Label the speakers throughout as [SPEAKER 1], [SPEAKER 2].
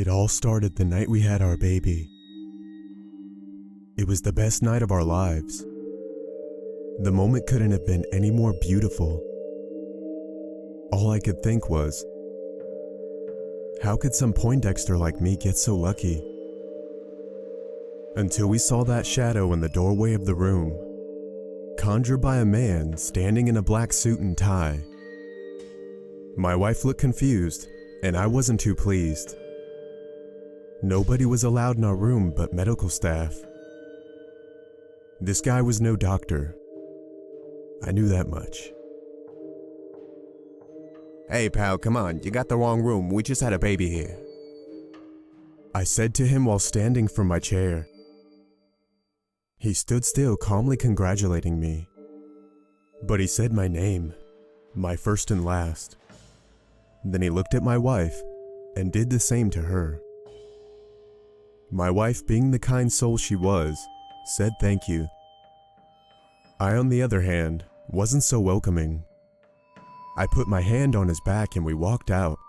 [SPEAKER 1] It all started the night we had our baby. It was the best night of our lives. The moment couldn't have been any more beautiful. All I could think was, how could some Poindexter like me get so lucky? Until we saw that shadow in the doorway of the room, conjured by a man standing in a black suit and tie. My wife looked confused, and I wasn't too pleased. Nobody was allowed in our room but medical staff. This guy was no doctor. I knew that much.
[SPEAKER 2] Hey pal, come on, you got the wrong room, we just had a baby here.
[SPEAKER 1] I said to him while standing from my chair. He stood still, calmly congratulating me. But he said my name, my first and last. Then he looked at my wife and did the same to her. My wife, being the kind soul she was, said thank you. I, on the other hand, wasn't so welcoming. I put my hand on his back and we walked out.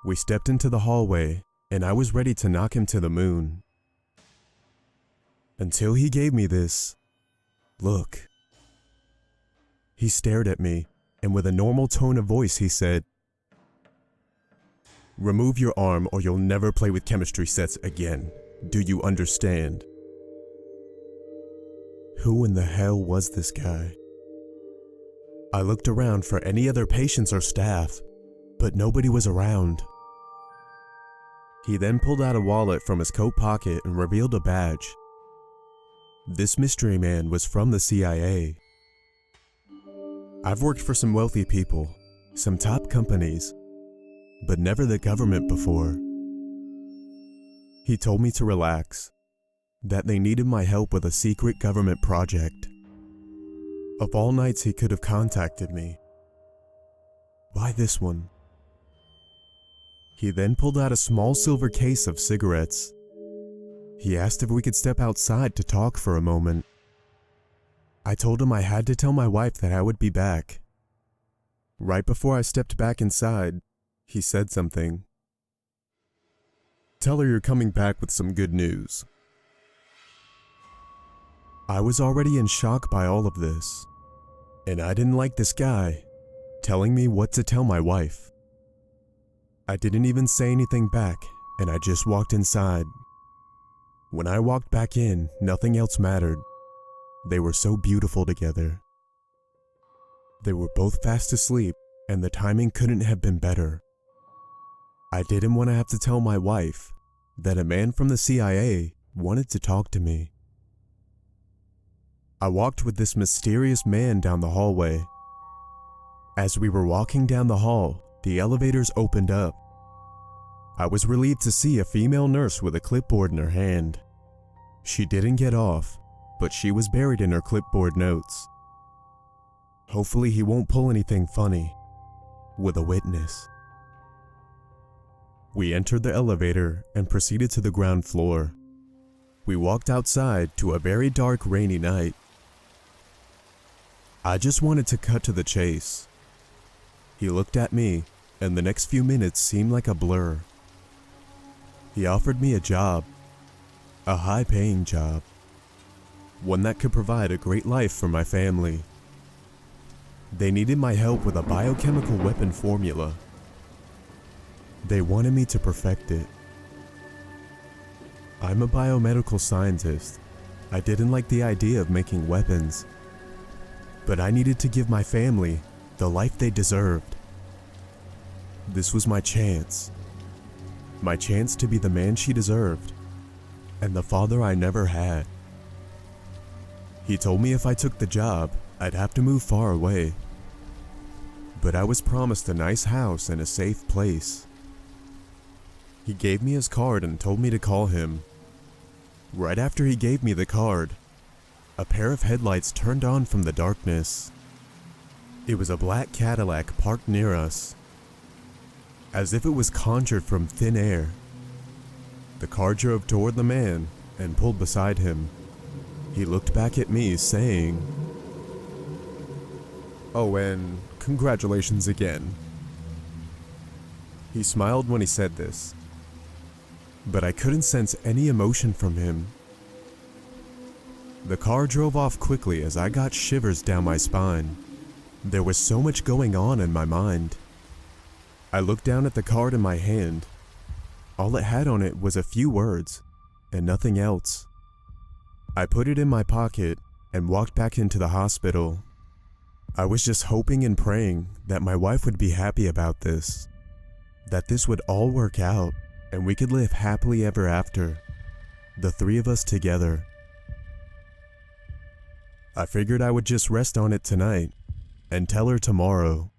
[SPEAKER 1] We stepped into the hallway and I was ready to knock him to the moon. Until he gave me this look. He stared at me and with a normal tone of voice he said, "Remove your arm or you'll never play with chemistry sets again. Do you understand?" Who in the hell was this guy? I looked around for any other patients or staff, but nobody was around. He then pulled out a wallet from his coat pocket and revealed a badge. This mystery man was from the CIA. I've worked for some wealthy people, some top companies, but never the government before. He told me to relax, that they needed my help with a secret government project. Of all nights he could have contacted me. Why this one? He then pulled out a small silver case of cigarettes. He asked if we could step outside to talk for a moment. I told him I had to tell my wife that I would be back. Right before I stepped back inside, he said something. "Tell her you're coming back with some good news." I was already in shock by all of this, and I didn't like this guy telling me what to tell my wife. I didn't even say anything back, and I just walked inside. When I walked back in, nothing else mattered. They were so beautiful together. They were both fast asleep, and the timing couldn't have been better. I didn't want to have to tell my wife that a man from the CIA wanted to talk to me. I walked with this mysterious man down the hallway. As we were walking down the hall, the elevators opened up. I was relieved to see a female nurse with a clipboard in her hand. She didn't get off, but she was buried in her clipboard notes. Hopefully he won't pull anything funny with a witness. We entered the elevator and proceeded to the ground floor. We walked outside to a very dark, rainy night. I just wanted to cut to the chase. He looked at me, and the next few minutes seemed like a blur. He offered me a job, a high-paying job, one that could provide a great life for my family. They needed my help with a biochemical weapon formula. They wanted me to perfect it. I'm a biomedical scientist. I didn't like the idea of making weapons, but I needed to give my family the life they deserved. This was my chance to be the man she deserved, and the father I never had. He told me if I took the job, I'd have to move far away, but I was promised a nice house and a safe place. He gave me his card and told me to call him. Right after he gave me the card, a pair of headlights turned on from the darkness. It was a black Cadillac parked near us, as if it was conjured from thin air. The car drove toward the man and pulled beside him. He looked back at me, saying, "Oh, and congratulations again." He smiled when he said this, but I couldn't sense any emotion from him. The car drove off quickly as I got shivers down my spine. There was so much going on in my mind. I looked down at the card in my hand. All it had on it was a few words and nothing else. I put it in my pocket and walked back into the hospital. I was just hoping and praying that my wife would be happy about this, that this would all work out and we could live happily ever after, the three of us together. I figured I would just rest on it tonight and tell her tomorrow.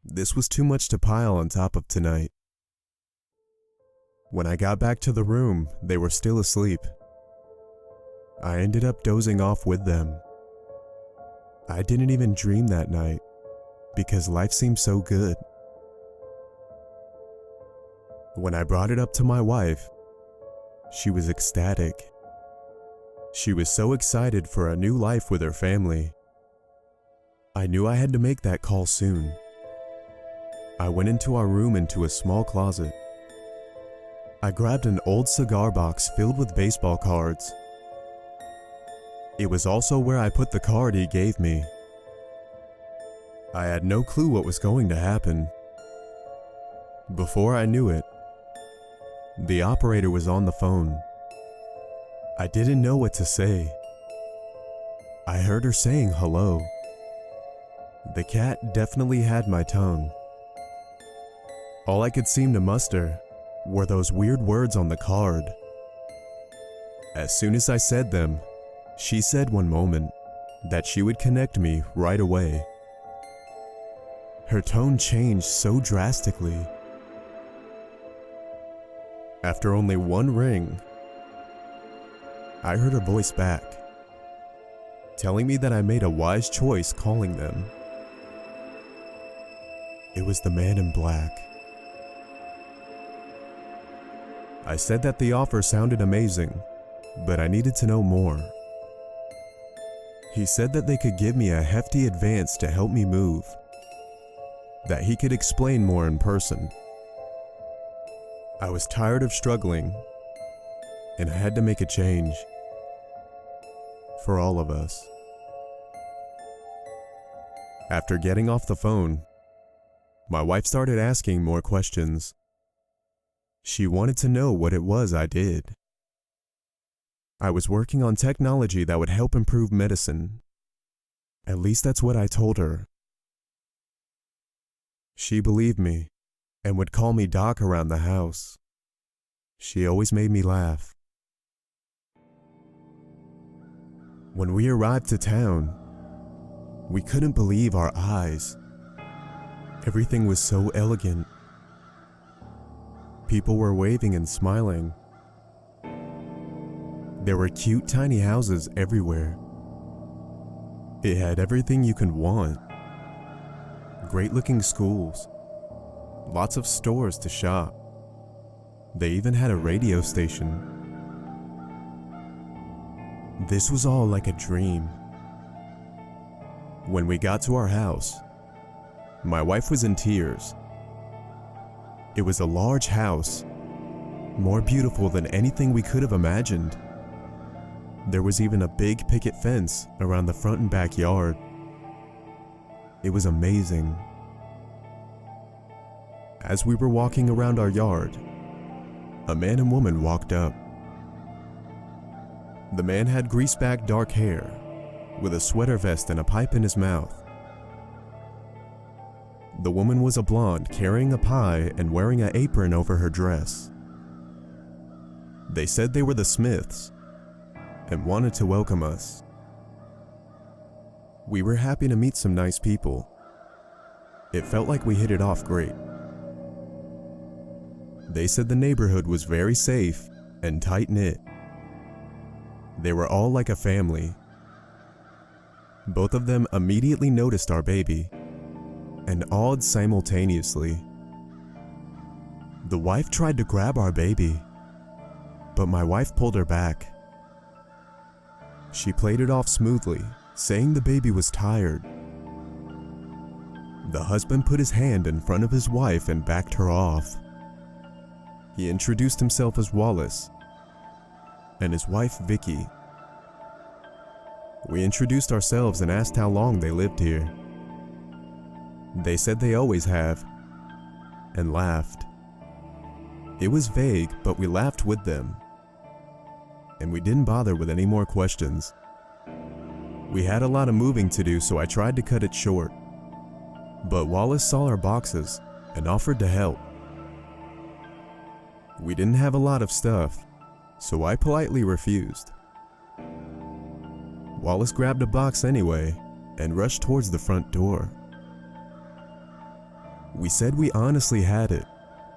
[SPEAKER 1] This was too much to pile on top of tonight. When I got back to the room, they were still asleep. I ended up dozing off with them. I didn't even dream that night because life seemed so good. When I brought it up to my wife, she was ecstatic. She was so excited for a new life with her family. I knew I had to make that call soon. I went into our room into a small closet. I grabbed an old cigar box filled with baseball cards. It was also where I put the card he gave me. I had no clue what was going to happen. Before I knew it, the operator was on the phone. I didn't know what to say. I heard her saying hello. The cat definitely had my tongue. All I could seem to muster were those weird words on the card. As soon as I said them, she said one moment that she would connect me right away. Her tone changed so drastically. After only one ring, I heard her voice back, telling me that I made a wise choice calling them. It was the man in black. I said that the offer sounded amazing, but I needed to know more. He said that they could give me a hefty advance to help me move, that he could explain more in person. I was tired of struggling, and I had to make a change. For all of us. After getting off the phone, my wife started asking more questions. She wanted to know what it was I did. I was working on technology that would help improve medicine. At least that's what I told her. She believed me and would call me Doc around the house. She always made me laugh. When we arrived to town, we couldn't believe our eyes. Everything was so elegant. People were waving and smiling. There were cute tiny houses everywhere. It had everything you could want. Great-looking schools. Lots of stores to shop. They even had a radio station. This was all like a dream. When we got to our house, my wife was in tears. It was a large house, more beautiful than anything we could have imagined. There was even a big picket fence around the front and backyard. It was amazing. As we were walking around our yard, a man and woman walked up. The man had grease-back dark hair, with a sweater vest and a pipe in his mouth. The woman was a blonde carrying a pie and wearing an apron over her dress. They said they were the Smiths and wanted to welcome us. We were happy to meet some nice people. It felt like we hit it off great. They said the neighborhood was very safe and tight-knit. They were all like a family. Both of them immediately noticed our baby and awed simultaneously. The wife tried to grab our baby, but my wife pulled her back. She played it off smoothly, saying the baby was tired. The husband put his hand in front of his wife and backed her off. He introduced himself as Wallace and his wife Vicky. We introduced ourselves and asked how long they lived here. They said they always have, and laughed. It was vague, but we laughed with them, and we didn't bother with any more questions. We had a lot of moving to do, so I tried to cut it short. But Wallace saw our boxes and offered to help. We didn't have a lot of stuff, so I politely refused. Wallace grabbed a box anyway and rushed towards the front door. We said we honestly had it,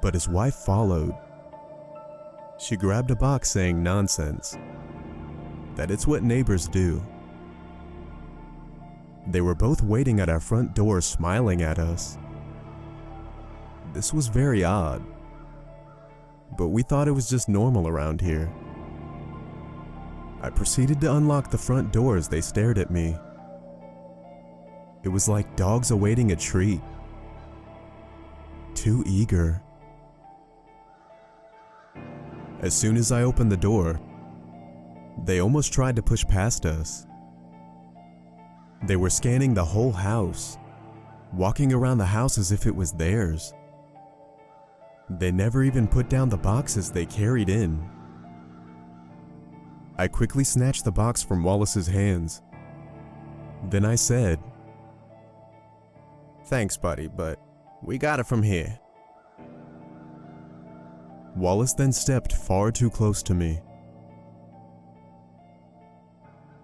[SPEAKER 1] but his wife followed. She grabbed a box saying nonsense, that it's what neighbors do. They were both waiting at our front door smiling at us. This was very odd, but we thought it was just normal around here. I proceeded to unlock the front door as they stared at me. It was like dogs awaiting a treat. Too eager. As soon as I opened the door, they almost tried to push past us. They were scanning the whole house, walking around the house as if it was theirs. They never even put down the boxes they carried in. I quickly snatched the box from Wallace's hands. Then I said, "Thanks, buddy, but we got it from here." Wallace then stepped far too close to me.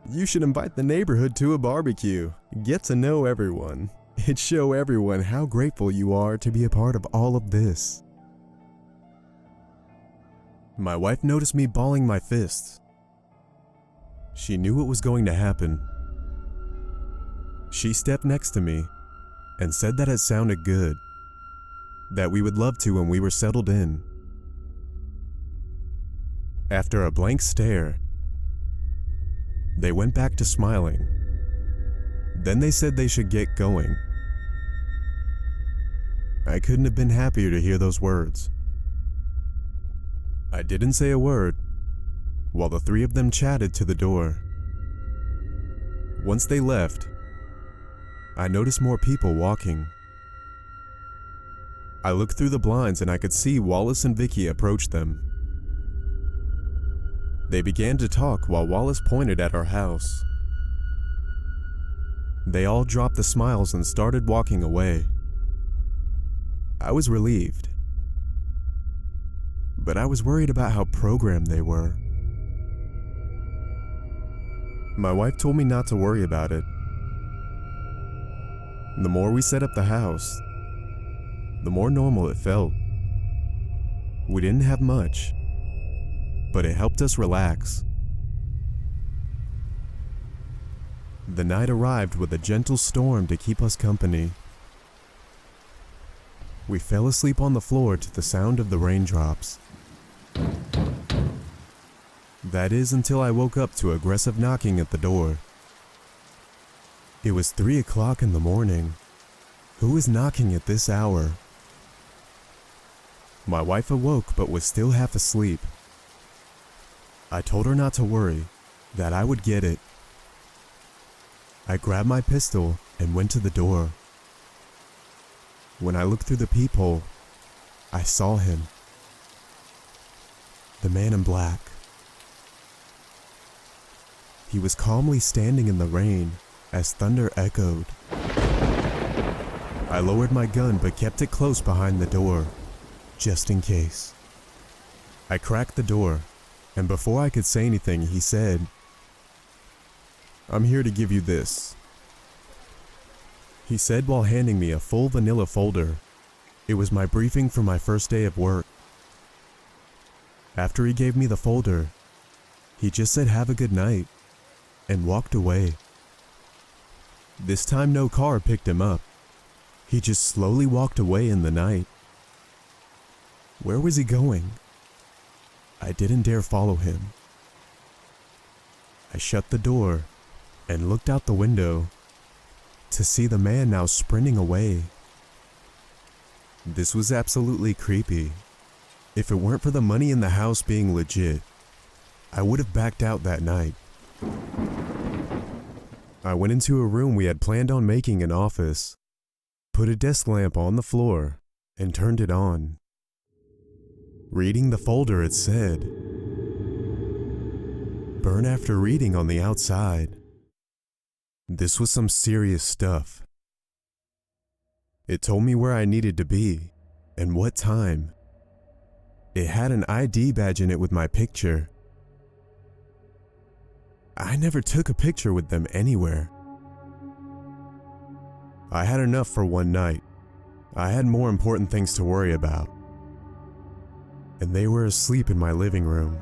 [SPEAKER 1] "You should invite the neighborhood to a barbecue. Get to know everyone. It'd show everyone how grateful you are to be a part of all of this." My wife noticed me balling my fists. She knew what was going to happen. She stepped next to me and said that it sounded good, that we would love to when we were settled in. After a blank stare, they went back to smiling. Then they said they should get going. I couldn't have been happier to hear those words. I didn't say a word while the three of them chatted to the door. Once they left, I noticed more people walking. I looked through the blinds and I could see Wallace and Vicky approach them. They began to talk while Wallace pointed at our house. They all dropped the smiles and started walking away. I was relieved, but I was worried about how programmed they were. My wife told me not to worry about it. The more we set up the house, the more normal it felt. We didn't have much, but it helped us relax. The night arrived with a gentle storm to keep us company. We fell asleep on the floor to the sound of the raindrops. That is, until I woke up to aggressive knocking at the door. It was 3 o'clock in the morning. Who is knocking at this hour? My wife awoke but was still half asleep. I told her not to worry, that I would get it. I grabbed my pistol and went to the door. When I looked through the peephole, I saw him. The man in black. He was calmly standing in the rain as thunder echoed. I lowered my gun but kept it close behind the door, just in case. I cracked the door, and before I could say anything, he said, "I'm here to give you this," he said while handing me a full vanilla folder. It was my briefing for my first day of work. After he gave me the folder, he just said have a good night and walked away. This time no car picked him up. He just slowly walked away in the night. Where was he going? I didn't dare follow him. I shut the door and looked out the window to see the man now sprinting away This was absolutely creepy. If it weren't for the money in the house being legit, I would have backed out that night. I went into a room we had planned on making an office, put a desk lamp on the floor, and turned it on. Reading the folder, it said, "Burn after reading" on the outside. This was some serious stuff. It told me where I needed to be and what time. It had an ID badge in it with my picture. I never took a picture with them anywhere. I had enough for one night. I had more important things to worry about. And they were asleep in my living room.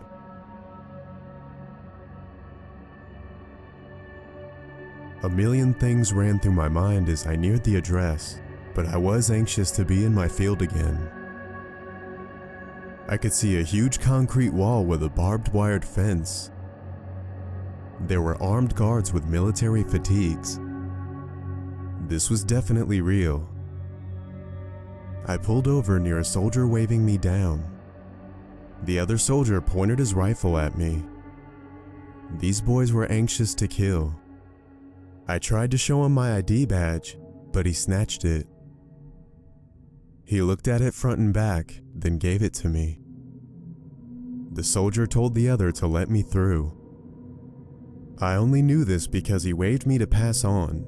[SPEAKER 1] A million things ran through my mind as I neared the address, but I was anxious to be in my field again. I could see a huge concrete wall with a barbed wired fence. There were armed guards with military fatigues. This was definitely real. I pulled over near a soldier waving me down. The other soldier pointed his rifle at me. These boys were anxious to kill. I tried to show him my ID badge, but he snatched it. He looked at it front and back, then gave it to me. The soldier told the other to let me through. I only knew this because he waved me to pass on.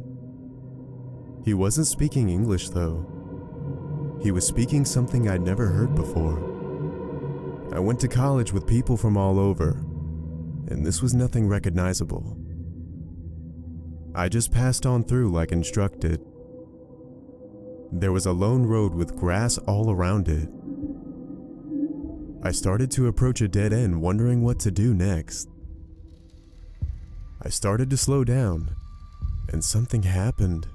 [SPEAKER 1] He wasn't speaking English though. He was speaking something I'd never heard before. I went to college with people from all over, and this was nothing recognizable. I just passed on through like instructed. There was a lone road with grass all around it. I started to approach a dead end, wondering what to do next. I started to slow down, and something happened.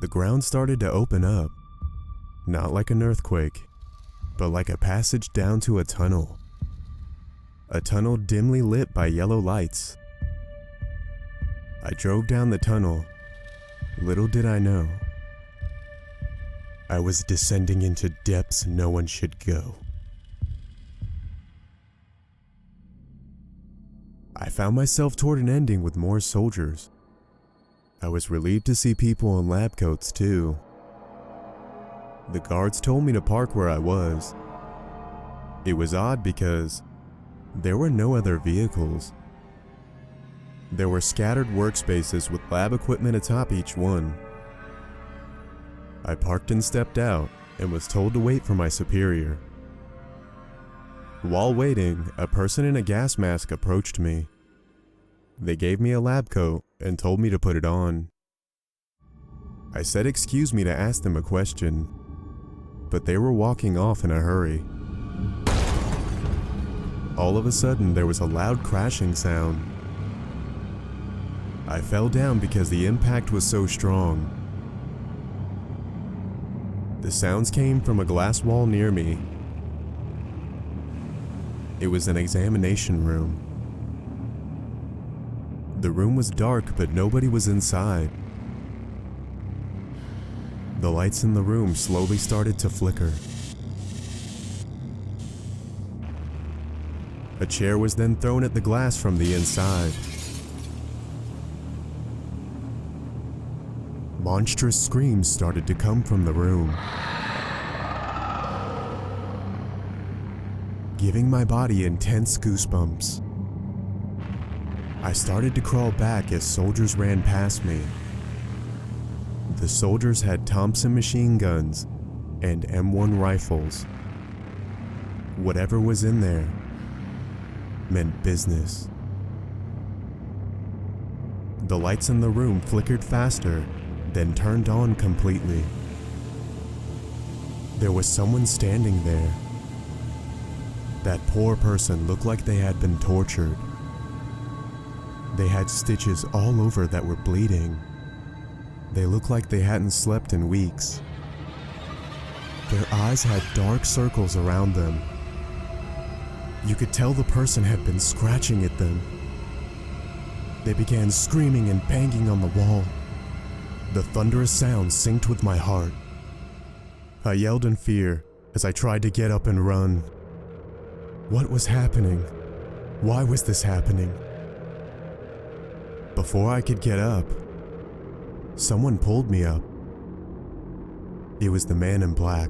[SPEAKER 1] The ground started to open up, not like an earthquake, but like a passage down to a tunnel. A tunnel dimly lit by yellow lights. I drove down the tunnel. Little did I know, I was descending into depths no one should go. I found myself toward an ending with more soldiers. I was relieved to see people in lab coats too. The guards told me to park where I was. It was odd because there were no other vehicles. There were scattered workspaces with lab equipment atop each one. I parked and stepped out and was told to wait for my superior. While waiting, a person in a gas mask approached me. They gave me a lab coat and told me to put it on. I said excuse me to ask them a question, but they were walking off in a hurry. All of a sudden, there was a loud crashing sound. I fell down because the impact was so strong. The sounds came from a glass wall near me. It was an examination room. The room was dark, but nobody was inside. The lights in the room slowly started to flicker. A chair was then thrown at the glass from the inside. Monstrous screams started to come from the room, giving my body intense goosebumps. I started to crawl back as soldiers ran past me. The soldiers had Thompson machine guns and M1 rifles. Whatever was in there meant business. The lights in the room flickered faster, then turned on completely. There was someone standing there. That poor person looked like they had been tortured. They had stitches all over that were bleeding. They looked like they hadn't slept in weeks. Their eyes had dark circles around them. You could tell the person had been scratching at them. They began screaming and banging on the wall. The thunderous sound synced with my heart. I yelled in fear as I tried to get up and run. What was happening? Why was this happening? Before I could get up, someone pulled me up. It was the man in black.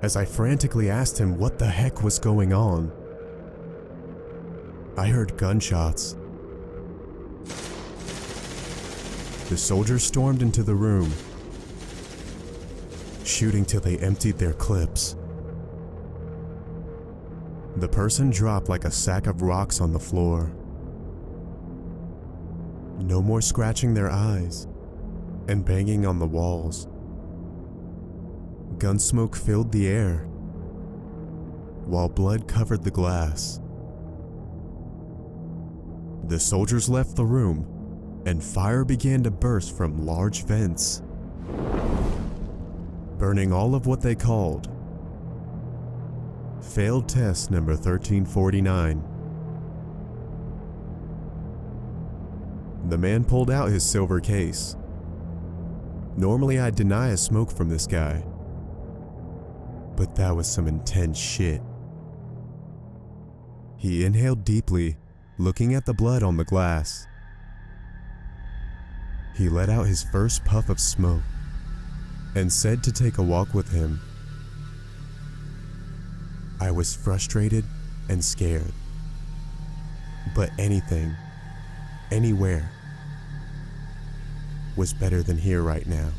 [SPEAKER 1] As I frantically asked him what the heck was going on, I heard gunshots. The soldiers stormed into the room, shooting till they emptied their clips. The person dropped like a sack of rocks on the floor. No more scratching their eyes and banging on the walls. Gun smoke filled the air, while blood covered the glass. The soldiers left the room, and fire began to burst from large vents, burning all of what they called failed test number 1349. The man pulled out his silver case. Normally I'd deny a smoke from this guy, but that was some intense shit. He inhaled deeply, looking at the blood on the glass. He let out his first puff of smoke and said to take a walk with him. I was frustrated and scared, but anything, anywhere, was better than here right now.